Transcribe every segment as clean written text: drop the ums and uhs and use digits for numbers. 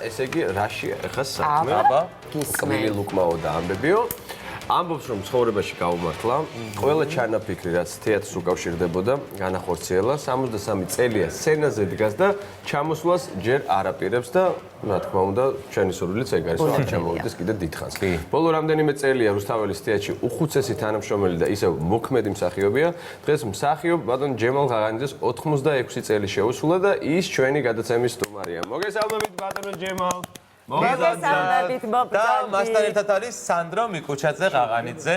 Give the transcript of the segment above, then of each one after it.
ესე იგი რაში ახლა საქმე? აბა, კმილი ლუკმაო და ამბებიო. ამბობს რომ ცხოვრებაში გაუმართლა, ყველა ჩანაფიქრი რაც თეატრს უკავშირდებოდა, განახორციელა, 63 წელია სცენაზე დგას და ჩამოსვლას ჯერ არაპირებს და რა თქმა უნდა, ჩვენი სურვილიც ეგ არის, რომ არ ჩამოვიდეს კიდე დიდხანს. ბოლო რამდენიმე წელია რუსთაველის თეატრში უხუცესი თანამშრომელი და ისევ მოქმედი მსახიობია. დღეს მსახიობ ბატონ ჯემალ ღაღანიძეს 86 წელი შეუსრულა და ის ჩვენი გადაცემის სტუმარია. მოგესალმებით ბატონო ჯემალ. მოგესალმებით და მასთან ერთად არის სანდრო მიკუჩაძე ღაღანიძე.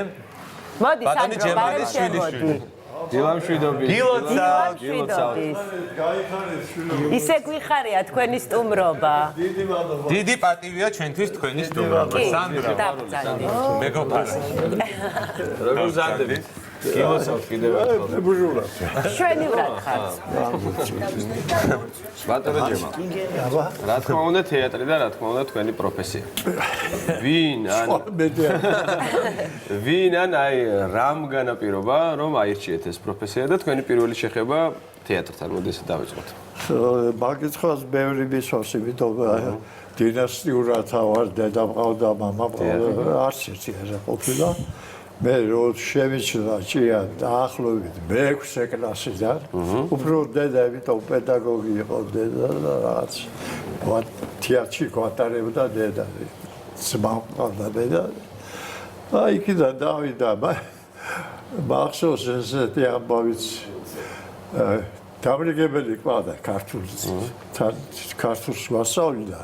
მოდი სანდრო, ბარემ შემოდი. დილამშვიდობი. დილოცავთ. ისე გვიხარია თქვენი სტუმრობა. დიდი პატივია ჩვენთვის თქვენი სტუმრობა. სანდრო. მეგობრად. როგორ ზარდებით? გილოცავთ კიდევ ერთხელ. შვენივრად ხართ. ბატონო ჯემალ. რა თქმა უნდა თეატრი და რა თქმა უნდა თქვენი პროფესია. ვინ აი რამ განაპირობა რომ აირჩიეთ ეს პროფესია და თქვენი პირველი შეხება თეატრთან მოდი ესე დავიწყოთ. მაგიცხოს ბევრი მისვას, იმიტომ დინასტიურად ვარ, დედა მყავდა, მამა მყავდა, არც ერთი არ ყოფილა. მე რო შევიჩნდა ჭია დაახლოებით მე-6 კლასიდან, უფრო დედა, იმიტომ პედაგოგი იყო დედა და რაღაც თეატრში გვატარებდა დედა. ძმა მყავდა დედა. აი იქიდან დავიდა, მახსოვს ესეთი ამბავიც დამრიგებელი ყავდა ქართულს ვასწავლიდა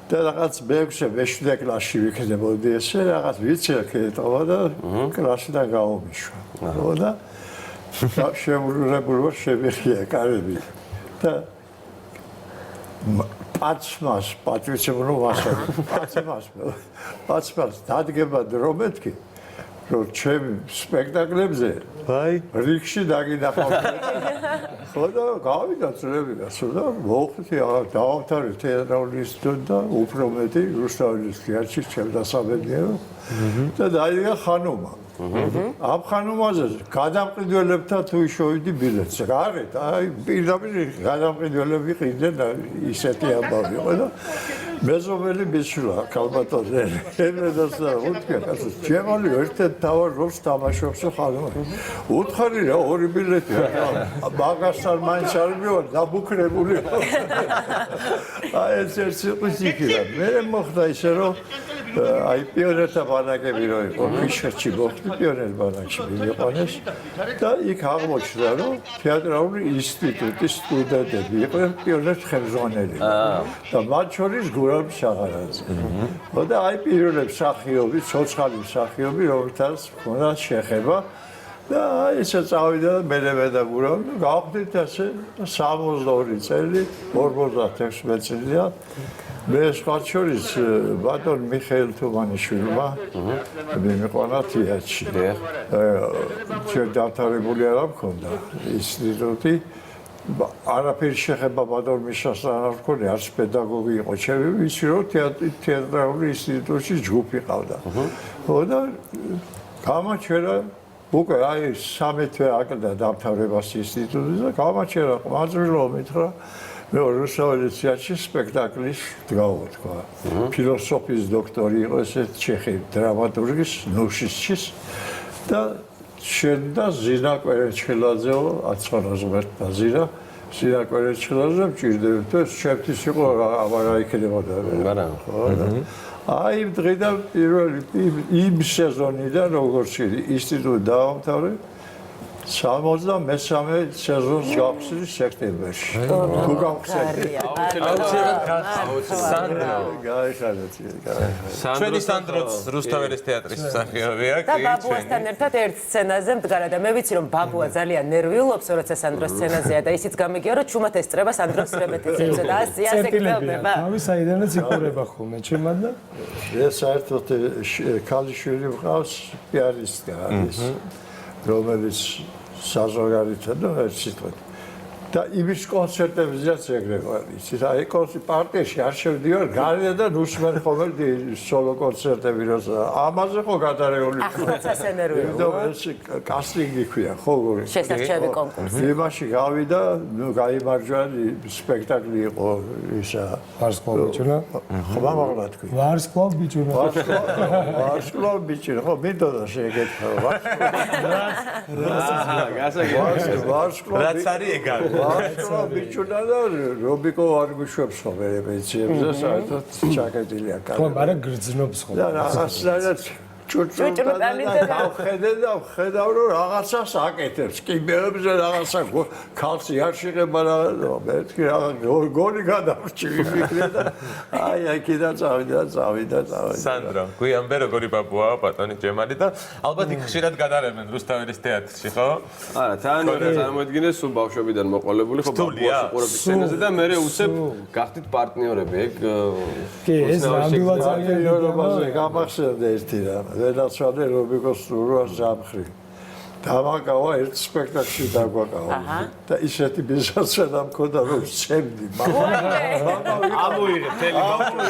და რაღაც მე-7 კლასში ვიქნებოდი ესე რაღაც ვიცი ეკეთება და კლასიდან გავომიშვა. და შემოურებულო შემიხია კარები და პაცმას პატრიცემულო ვასწავლე. პაცმას დადგება დრომეთკი რომ ჩემი სპექტაკლებზე რიგში დაგინახავდი. ხო და გავიდა წლები გასულა, მოხდი დავამთავრე თეატრალური ინსტიტუტი და უფრო მეტი რუსთაველის თეატრში შემდასაბედნიერო და დაიდგა ხანუმა. ამ ხანუმაზე გადამყიდველებთან თუ შევიდი ბილეთს. გარეთ, აი პირდაპირ გადამყიდველები ყიდნენ ისეთი ამბავი იყო და მეზობელი მისვლა ქალბატონზე. ემედას და უთქვა, ასე ჯემალი ერთ-ერთ თავარ როლს თამაშობს ხანუმაში. უთხარი რა, ორი ბილეთი. მაგასთან მაინც არ მივარ დაბუქრებული. აი ეს ერთი ყიზიქია. მე მოხდა ისე რომ აი პიონერთა ბანაკები რო იყო, ფიშერში მოხდი პიონერ ბანაკში მივიყვანეს და იქ აღმოჩნდა რომ თეატრალური ინსტიტუტის სტუდენტები იყვნენ პიონერ ხელმძღვანელები. და მათ შორის გურამ შაღარაძე. და აი პირველი მსახიობი, ცოცხალი მსახიობი, რომელთაც ჰქონდა შეხება და ესე წავიდა მე და გურამ და გავხდით ასე 62 წელი, 56 წელია. მე სხვა შორის ბატონ მიხეილ თუმანიშვილმა მიმიყვანა თეატრში. ჩვენ დამთავრებული არ მქონდა ინსტიტუტი. არაფერი შეხება ბატონ მიშასთან არ მქონია, არც პედაგოგი იყო ჩემი, ვიცი რომ თეატრალური ინსტიტუტში ჯგუფი ყავდა. და გამაჩერა უკვე აი 3 თვე აკდა დამთავრებას ინსტიტუტის და გამაჩერა ყმაწვილო მითხრა მე რუსთაველის თეატრში სპექტაკლის დგავა თქვა. ფილოსოფიის დოქტორი იყო ესე ჩეხი დრამატურგის ნუშიშჩის და შენდა ზინა კვერენჩხილაძეო აცხარაზმერთ და ზინა კვერენჩხილაძე მჭირდებოდა ჩემთვის იყო აღარ აიქნებოდა მაგრამ ხო აი დღიდან პირველი იმ სეზონიდან როგორც ინსტიტუტი დაამთავრე 63 სეზონს გავხსნი სექტემბერში. თუ გავხსენდი. ჩვენი სანდროც რუსთაველის თეატრის მსახიობია. და ბაბუასთან ერთად ერთ სცენაზე მდგარა და მე ვიცი რომ ბაბუა ძალიან ნერვიულობს, როცა სანდრო სცენაზეა და ისიც გამიგია რომ ჩუმად ესწრება სანდროს რეპეტიციებზე და ასე გწევდება. თავი საიდანაც იკურება ხოლმე ჩემად და ეს საერთოდ ქალიშვილი მყავს პიარისტი არის. რომელიც საზოგადოებრივ ერთ სიტყვით და იმის კონცერტებზეც ეგრე ვარ, იცით, აი პარტიაში არ შევდივარ, გარედან უსმენ ხოლმე სოლო კონცერტები როცა ამაზე ხო გადარეული. ახლაც ასე ნერვიულო. ეს კასტინგი ქვია, ხო? შესარჩევი კონკურსი. იმაში გავიდა, ნუ გაიმარჯვა, სპექტაკლი იყო ისა ვარსკვლავ ბიჭუნა. ხმა მაგლა თქვი. ვარსკვლავ ბიჭუნა. ვარსკვლავ ბიჭუნა, ხო, მინდოდა შეგეთქვა. ვარსკვლავ რაც არის ეგ არის. ვარსკვლავ ბიჭუნა და რობიკო არ გვიშვებს ხო მე მეციებზე, საერთოდ ჩაკეტილია კაცი. ხო, მაგრამ გრძნობს ხო. და რაღაცნაირად ჭუჭრუტანი და ხედავ რომ რაღაცას აკეთებს. კიბეებზე რაღაცა ქალსი არ შეღება რა მეთქი რაღაც გოლი გადავრჩი ვიფიქრე და აი კიდე წავიდა. სანდრო, გვიანბე როგორი ბაბუაა ბატონი ჯემალი და ალბათ იქ ხშირად გადარებენ რუსთაველის თეატრში, ხო? არა, თან წარმოედგინე სულ ბავშვობიდან მოყოლებული ხო ბაბუას უყურებდი სცენაზე და მე უცებ გახდით პარტნიორები ეგ კი, ეს ნამდვილად ძალიან იორობაზე გამახსენდა ერთი რა. ვენაცვალე რობიკოს სურვას ზამხრი. დამაკავა ერთ სპექტაკლში დაგვაკავა და ისეთი ბიზნესმენა მქონდა რომ ვცემდი. ამოიღე თელი ბავშვი.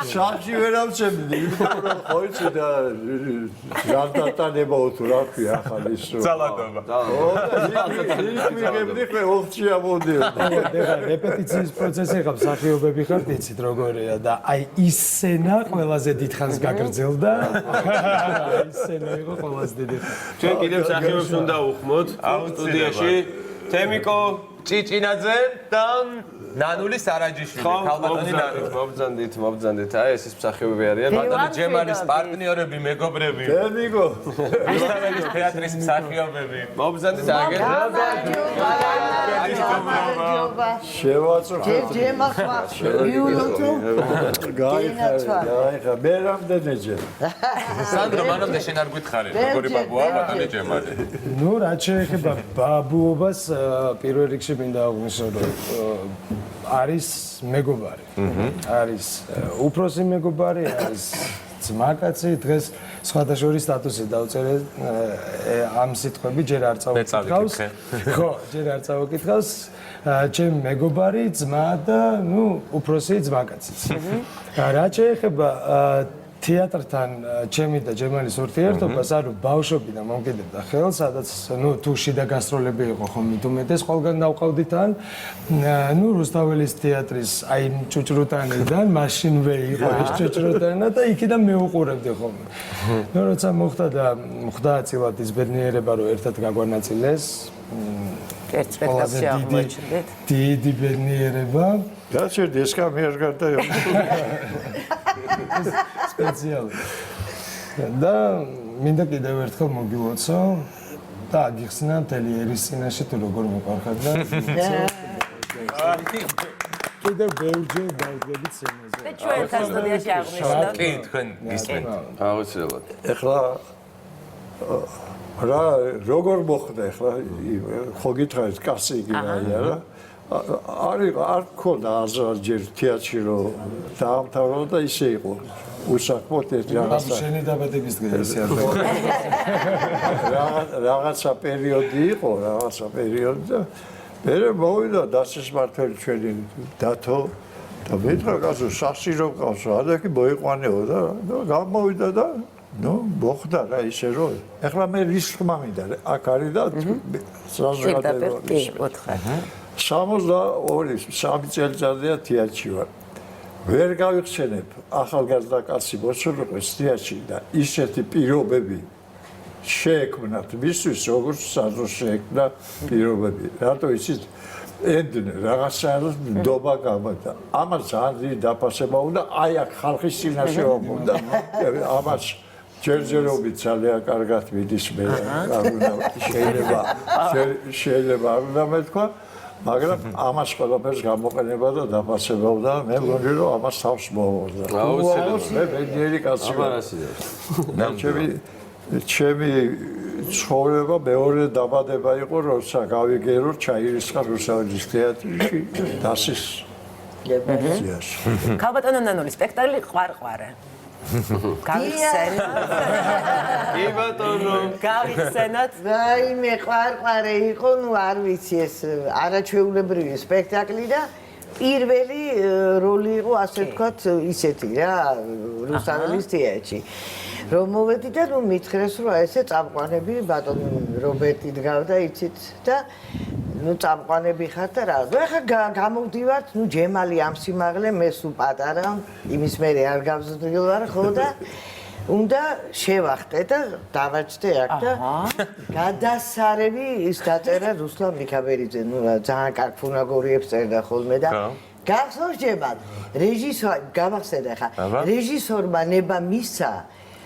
საჭი ვერ ავცემდი, იმიტომ რომ ხო იცი და ჯანდატანება თუ რა ქვია ახალი ის რომ. ძალადობა. მიგებდი ხო ოხში ამოდიოდა. ეხლა რეპეტიციის პროცესი ხარ, მსახიობები ხართ, იცით როგორია და აი ის სცენა ყველაზე დიდხანს გაგრძელდა. ის სცენა იყო ყველაზე დიდი. ჩვენ კიდევ მსახიობს უნდა უხმოთ სტუდიაში თემიკო ჭიჭინაძე და ნანული სარაჯიშვილი, ქალბატონი ნანული. მობრძანდით. აი ეს მსახიობები არიან. ბატონი ჯემალის პარტნიორები, მეგობრები. თემიკო რუსთაველის თეატრის მსახიობები. მობრძანდით აგერ. შევაწუხე. ჯემახმა მიულოთო გაიხარ. მე რამდენჯერ. სანდრო, მანამდე შენ არ გითხარი, როგორი ბაბუაა ბატონი ჯემალი. ნუ რაც შეეხება ბაბუობას, პირველ რიგში მინდა აღვნიშნო, რომ არის მეგობარი. არის უფროსი მეგობარი, არის ძმაკაცი, დღეს სხვადასხვა სტატუსი დავწერე ამ სიტყვები ჯერ არ წავიკითხავს. ხო, ჯერ არ წავიკითხავს. ჩემ მეგობარი, ძმა და ნუ უფროსი ძმაკაციც. რაც შეეხება თეატრთან ჩემი და ჯემალის ურთიერთობას, ანუ ბავშვობიდან მომკიდებდა ხელს, სადაც ნუ თუ შიდა გასტროლები იყო ხომ მithumetes ყველგან დავყავდით ან ნუ რუსთაველის თეატრის აი ჭუჭრუტანიდან მაშინვე იყო ეს ჭუჭრუტანა და იქიდან მეუყურებდი ხოლმე. ნუ როცა მოხდა და ხვდა წილად ის ბედნიერება რომ ერთად გაგვანაწილეს ერთ სპექტაკლში აღმოჩნდით. დიდი ბედნიერება გაჩერდი ეს კამი არ გარდა სპეციალური. და მინდა კიდევ ერთხელ მოგილოცო და აგიხსნა მთელი ერის წინაშე თუ როგორ მეყარხარ და კიდევ ბევრჯერ დავდგები სცენაზე. და ჩვენ ერთად სტუდიაში აღმოჩნდით. კი, თქვენ გისმენთ. აუცილებლად. ეხლა რა როგორ მოხდა ეხლა ხო გითხარით კასტინგი რა არ ქონდა აზრჯერ თეატრში რომ დაამთავრა და ისე იყო უსაქმოდ ეს რაღაცა შენი დაბადების დღე ესე არ რაღაცა პერიოდი იყო რაღაცა პერიოდი და მე მოვიდა დასის მართველი ჩვენი დათო და მეთქა გასო სასირო ყავს რა და მოიყვანეო და გამოვიდა და ნუ მოხდა რა ისე რომ ეხლა მე რის ხმა მინდა აქ არის და საზოგადოება 62 წელიწადია თეატრში ვარ. ვერ გავიხსენებ ახალგაზრდა კაცი მოსულიყოს თეატრში და ისეთი პირობები შეექმნათ მისთვის როგორც საზრ შეექმნა პირობები. რატო იცით ენდნე რაღაცა ნდობა გამოდა. ამას ძალიან დიდი დაფასება უნდა აი აქ ხალხის წინაშე უნდა ამას ჯერჯერობით ძალიან კარგად მიდის მე შეიძლება არ უნდა მეთქვა მაგრამ ამას ყველაფერს გამოყენება და დაფასება უნდა მე მგონი რომ ამას თავს მოვუძა. აუცილებლად. მე ბედნიერი კაცი ვარ. ჩემი ცხოვრება მეორე დაბადება იყო როცა გავიგერო ჩაირისხა რუსთაველის თეატრში დასის ქალბატონო ნანული სპექტაკლი ყვარყვარე. გავიხსენოთ. კი ბატონო. გავიხსენოთ. რაიმე ყვარყვარე იყო, ნუ არ ვიცი ეს არაჩვეულებრივი სპექტაკლი და პირველი როლი იყო ასე ვთქვათ ისეთი რა რუსთაველის თეატრში. რომ მოვედი და ნუ მითხრეს რომ ესე წამყვანები ბატონ რობერტი დგავდა იცით და ნუ წამყვანები ხარ და რა. ნუ ახლა გამოვდივართ, ნუ ჯემალი ამ სიმაღლე მე სულ პატარა, იმის მერე არ გავზრდილ ვარ ხო და უნდა შევახტე და დავაჭდე აქ და გადასარევი ის დაწერა რუსლან მიქაბერიძე, ნუ ძალიან კარგ ფუნაგორიებს წერდა ხოლმე და გახსოვს ჯემალ, რეჟისორი გავახსენე ხა, რეჟისორმა ნება მისცა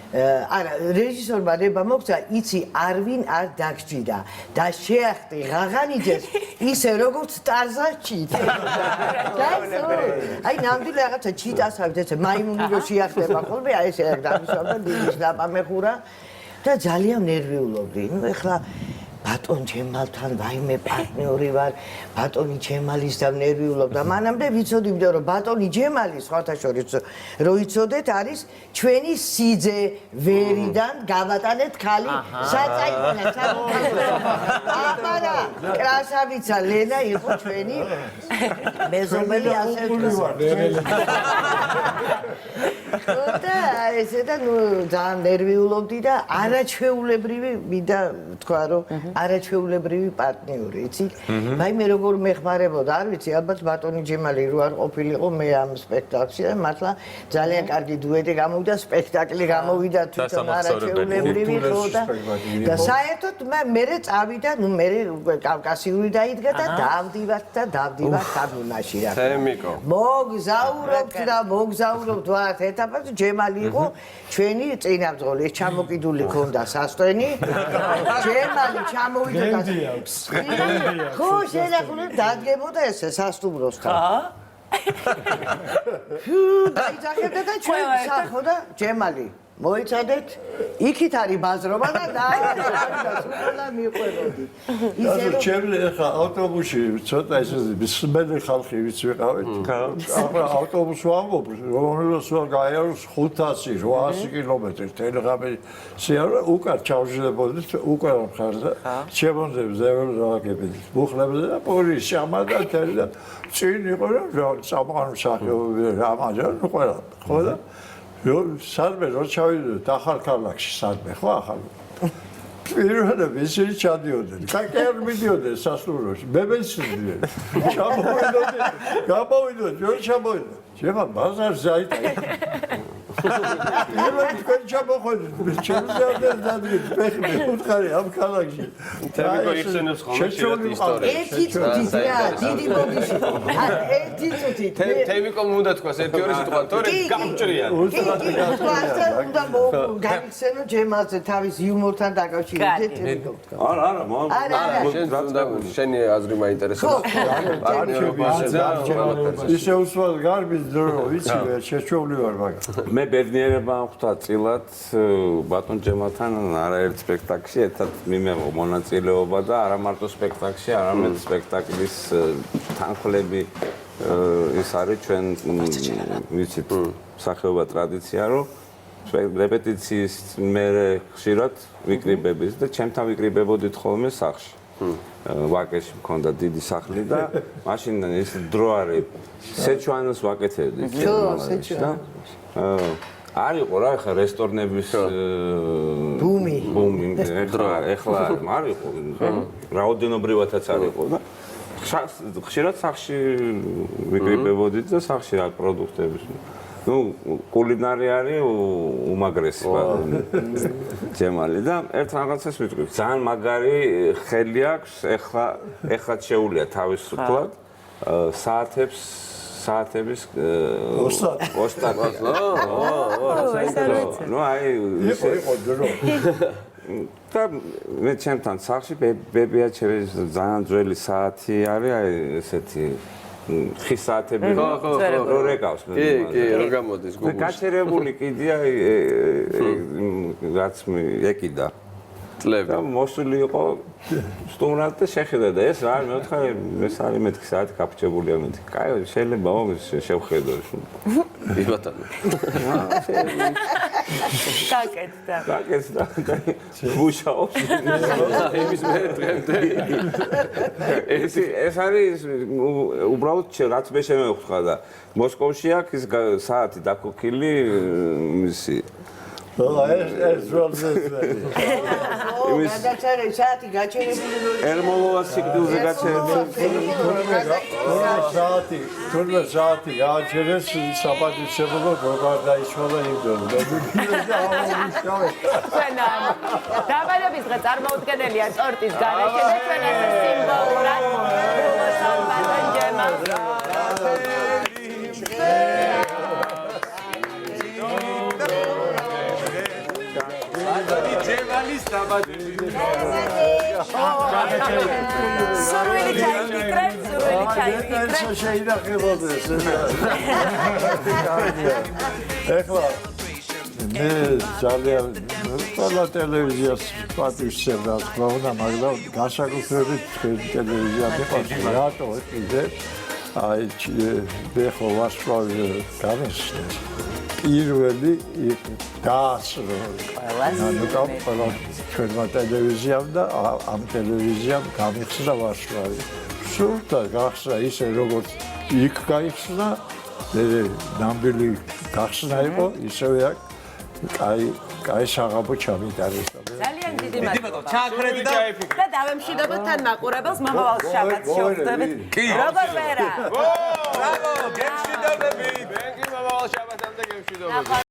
არა, რეჟისორმა ნება მოგცა, იცი არვინ არ დაგჭირდა და შეახტი ღაღანიძეს ისე როგორც ტარზანს ჩიტა. აი ნამდვილი რაღაცა ჩიტასავით ესე მაიმუნი რო შეახტება ხოლმე, აი ესე დამისვამდა დილის დაპამეხურა და ძალიან ნერვიულობდი. ნუ ეხლა ბატონ ჯემალთან ვაიმე პარტნიორი ვარ, ბატონი ჯემალის და ნერვიულობ და მანამდე ვიცოდი, რომ ბატონი ჯემალი სხვათა შორის რო იცოდეთ არის ჩვენი სიძე ვერიდან გავატანეთ ხალი საწაიყვანა აბარა კრასავიცა ლენა იყო ჩვენი მეზობელი ასე და ესე და ნუ ძალიან ნერვიულობდი და არაჩვეულებრივი მინდა თქვა რომ არაჩვეულებრივი პარტნიორი, იცი? აი მე როგორ მეხმარებოდა, არ ვიცი, ალბათ ბატონი ჯემალი რო არ ყოფილიყო მე ამ სპექტაკლში და მართლა ძალიან კარგი დუეტი გამოვიდა, სპექტაკლი გამოვიდა თვითონ არაჩვეულებრივი ხო და საერთოდ მე წავიდა, ნუ მე კავკასიური დაიდგა და დავდივართ თამიმაში რა. თემიკო. მოგზაურობთ ვართ ეტაპად ჯემალი იყო ჩვენი წინამძღოლი, ეს ჩამოკიდული ქონდა სასტენი. ჯემალი ჩამოვიდა და ხო შენახული დადგებოდა ესე სასტუმროსთან. დაიძახებდა და ჩვენ სახო და ჯემალი მოიცადეთ იქით არის ბაზრობა და და მიყვებოდი. ისე ჩემი ხა ავტობუსში ცოტა ესე მსმენელი ხალხი ვიც ვიყავით. ახლა ავტობუსი ვამბობ რომელსაც ვარ გაიაროს 500 800 კილომეტრი ტელეგრამი შეარა უკან ჩავშლებოდით უკან მხარზე შემონზე ზეველ რაღაცები მუხლებზე და პოლიცი ამადა და წინ იყო რა სამყარო სახეობები რამაჯერ ყველა ხო და სადმე რო ჩავიდეთ ახალ ქალაქში სადმე ხო ახალ პირველად ისინი ჩადიოდნენ კაკერ მიდიოდნენ სასტუმროში მე მეცდიდი ჩამოვიდოდი გამოვიდოდი ჯერ ჩამოვიდოდი შემა ბაზარზე აიტა პირველად თქვენ ჩამოხვედით ჩემზე დადგეთ ფეხი უთხარი ამ ქალაქში თემიკო იხსენებს ხოლმე ისტორია ერთი წუთით რა დიდი ბოდიში ერთი წუთით თემიკო უნდა თქვას ერთი ორი სიტყვა თორე გამჭრიან უნდა გავიხსენო ჯემალზე თავის იუმორთან დაკავშირებით არა შენი აზრი მაინტერესებს ისე უსვარ გარბის დრო ვიცი შეჩვეული ვარ მაგრამ მე ბედნიერება ხვდა წილად ბატონ ჯემალთან არაერთ სპექტაკლში ერთად მიმეღო მონაწილეობა და არა მარტო სპექტაკლში, არამედ სპექტაკლის თანხლები ის არის ჩვენ ვიცით სახეობა ტრადიცია რომ რეპეტიციის მერე ხშირად ვიკრიბებით და ჩემთან ვიკრიბებოდით ხოლმე სახლში. ვაკეში მქონდა დიდი სახლი და მაშინ ეს დრო არის სეჩუანოს ვაკეთებდით. არ იყო რა ხა რესტორნების ბუმი ეხლა არ იყო რაოდენობრივათაც არ იყო და ხშირად სახლში ვიკრიბებოდით და სახლში რა პროდუქტები ну კულინარი არის უმაგრესი ჯემალი და ერთ რაღაცას ვიტყვი ძალიან მაგარი ხელი აქვს ეხლა შეუულია თავისუფლად საათების ოსტატი ну აი იყო დრო და მე ჩემთან სახლში ბებია ჩემი ძალიან ძველი საათი არის აი ესეთი ხის საათები რო რეკავს კი რო გამოდის გუგლში გაჩერებული კიდია რაც ეკიდა წლები. და მოსული იყო სტუმრად და შეხედა და ეს რა მე ვთხარი მესარი მეთქი საათი გაფრჩებულია მეთქი. კაი შეიძლება შევხედო. ბატონო. გაკეთდა. გაკეთდა. გუშაობს. იმის მე დღემდე. ეს არის უბრალოდ რაც მე შემევხვდა და მოსკოვში აქვს ის საათი დაქოქილი მისი ეს ძველზე. იმის გადაწერე საათი გაჩერებული როლი. ერმოლოვას სიკვდილზე გაჩერებული. თურმე საათი გააჩერეს საპატივცემულო როგორ დაიშალა იმდენ. ჩვენა დაბადების დღე წარმოუდგენელია ტორტის გარეშე და ჩვენ ასე სიმბოლურად მოსალმაზენჯემას ჯემალის დაბადების სურვილი ჩაიფიქრე, სურვილი ჩაიფიქრე. შეინახებოდეს. ეხლა მე ძალიან ყველა ტელევიზიას პატივისცემდა თქმა უნდა, მაგრამ განსაკუთრებით ტელევიზია მიყვარს. რატო კიდე აი ხო ვარსკვლავი გამიხსნა. პირველი დაასრულა. ყველა ჩვენმა ტელევიზიამ და ამ ტელევიზიამ გამიხსნა ვარსკვლავი. სულთა გახსნა ისე როგორც იქ გაიხსნა, ნამდვილი გახსნა იყო, ისევე აქ კაი საღამო ჩამიტარეს. ძალიან დიდი მადლობა. ჩააქრეთ და დავემშვიდობოთ თან მაყურებელს მომავალ შაბათს შევხვდებით. როგორ ვერა? ბრავო, გემშვიდობებით. მე კი მომავალ შაბათამდე გემშვიდობებით.